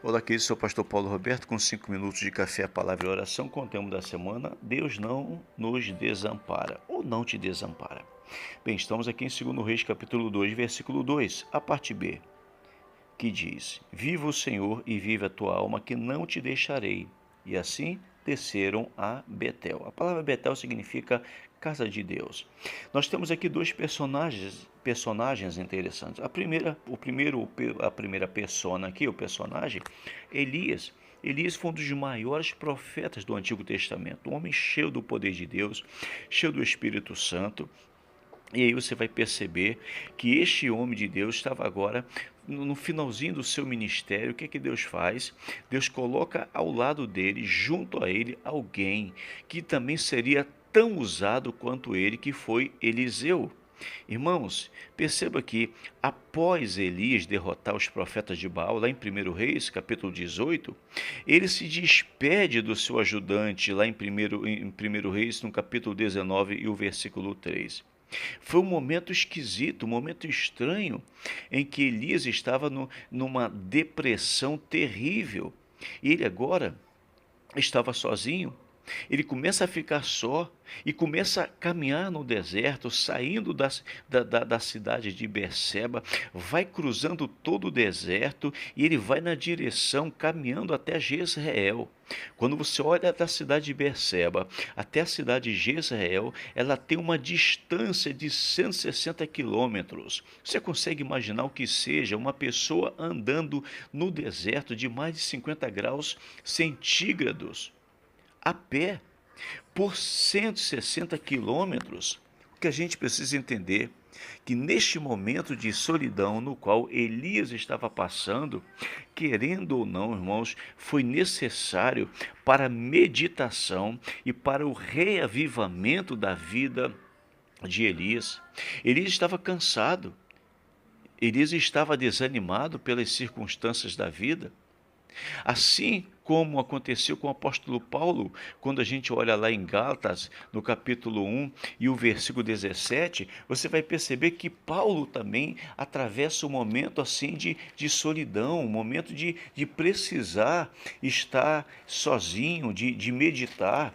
Olá, querido, sou o pastor Paulo Roberto, com 5 minutos de café, palavra e oração, com o tema da semana: Deus não nos desampara, ou não te desampara. Bem, estamos aqui em 2 Reis, capítulo 2, versículo 2, a parte B, que diz: Viva o Senhor e viva a tua alma, que não te deixarei. E assim desceram a Betel. A palavra Betel significa casa de Deus. Nós temos aqui dois personagens interessantes. A primeira persona aqui, o personagem, Elias. Elias foi um dos maiores profetas do Antigo Testamento, um homem cheio do poder de Deus, cheio do Espírito Santo. E aí você vai perceber que este homem de Deus estava agora no finalzinho do seu ministério. O que é que Deus faz? Deus coloca ao lado dele, junto a ele, alguém que também seria tão usado quanto ele, que foi Eliseu. Irmãos, perceba que após Elias derrotar os profetas de Baal, lá em 1 Reis, capítulo 18, ele se despede do seu ajudante, lá em 1 Reis, no capítulo 19 e o versículo 3. Foi um momento esquisito, um momento estranho, em que Elias estava numa depressão terrível. E ele agora estava sozinho. Ele começa a ficar só e começa a caminhar no deserto, saindo da cidade de Berseba, vai cruzando todo o deserto e ele vai na direção, caminhando até Jezreel. Quando você olha da cidade de Berseba até a cidade de Jezreel, ela tem uma distância de 160 quilômetros. Você consegue imaginar o que seja uma pessoa andando no deserto de mais de 50 graus centígrados? A pé, por 160 quilômetros. O que a gente precisa entender que neste momento de solidão no qual Elias estava passando, querendo ou não, irmãos, foi necessário para a meditação e para o reavivamento da vida de Elias. Elias estava cansado, Elias estava desanimado pelas circunstâncias da vida. Assim como aconteceu com o apóstolo Paulo, quando a gente olha lá em Gálatas, no capítulo 1 e o versículo 17, você vai perceber que Paulo também atravessa um momento assim de solidão, um momento de precisar estar sozinho, de meditar,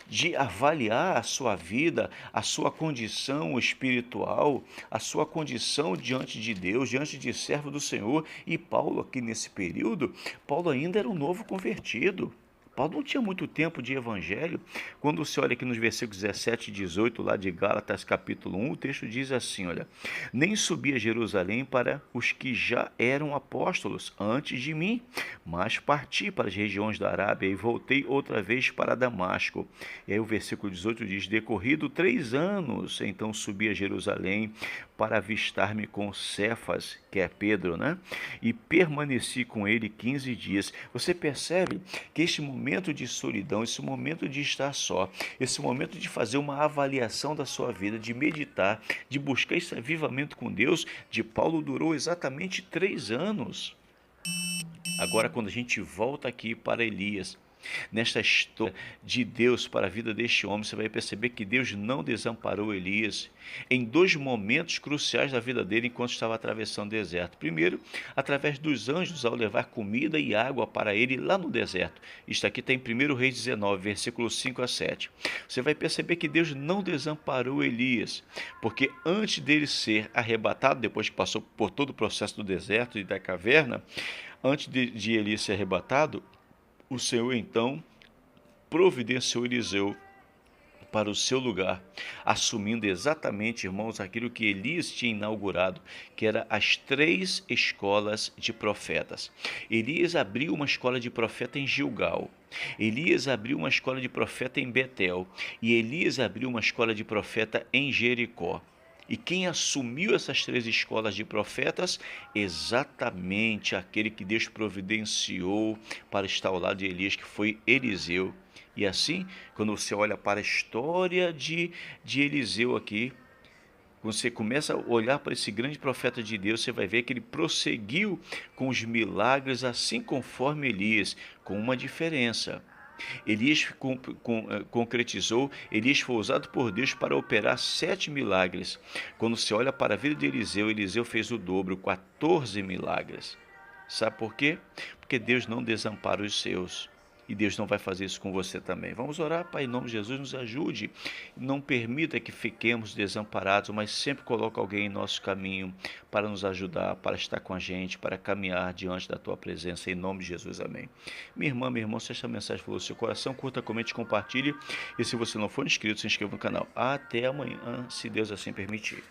de avaliar a sua vida, a sua condição espiritual, a sua condição diante de Deus, diante de servo do Senhor. E Paulo, aqui nesse período, Paulo ainda era um novo convertido. Paulo não tinha muito tempo de evangelho. Quando você olha aqui nos versículos 17 e 18, lá de Gálatas capítulo 1, o texto diz assim, olha: Nem subi a Jerusalém para os que já eram apóstolos antes de mim, mas parti para as regiões da Arábia e voltei outra vez para Damasco. E aí o versículo 18 diz: Decorrido 3 anos, então subi a Jerusalém para avistar-me com Cefas, que é Pedro, né? E permaneci com ele 15 dias. Você percebe que este momento de solidão, esse momento de estar só, esse momento de fazer uma avaliação da sua vida, de meditar, de buscar esse avivamento com Deus, de Paulo durou exatamente 3 anos. Agora, quando a gente volta aqui para Elias, nesta história de Deus para a vida deste homem, você vai perceber que Deus não desamparou Elias em 2 momentos cruciais da vida dele enquanto estava atravessando o deserto. Primeiro, através dos anjos ao levar comida e água para ele lá no deserto. Isto aqui está em 1 Reis 19, versículos 5 a 7. Você vai perceber que Deus não desamparou Elias, porque antes dele ser arrebatado, depois que passou por todo o processo do deserto e da caverna, antes de Elias ser arrebatado, o Senhor então providenciou Eliseu para o seu lugar, assumindo exatamente, irmãos, aquilo que Elias tinha inaugurado, que era as 3 escolas de profetas. Elias abriu uma escola de profeta em Gilgal, Elias abriu uma escola de profeta em Betel e Elias abriu uma escola de profeta em Jericó. E quem assumiu essas 3 escolas de profetas? Exatamente aquele que Deus providenciou para estar ao lado de Elias, que foi Eliseu. E assim, quando você olha para a história de Eliseu aqui, quando você começa a olhar para esse grande profeta de Deus, você vai ver que ele prosseguiu com os milagres, assim conforme Elias, com uma diferença. Elias concretizou, Elias foi usado por Deus para operar 7 milagres. Quando você olha para a vida de Eliseu, Eliseu fez o dobro, 14 milagres. Sabe por quê? Porque Deus não desampara os seus. E Deus não vai fazer isso com você também. Vamos orar, Pai, em nome de Jesus, nos ajude. Não permita que fiquemos desamparados, mas sempre coloque alguém em nosso caminho para nos ajudar, para estar com a gente, para caminhar diante da Tua presença. Em nome de Jesus, amém. Minha irmã, meu irmão, se esta mensagem falou no seu coração, curta, comente, compartilhe. E se você não for inscrito, se inscreva no canal. Até amanhã, se Deus assim permitir.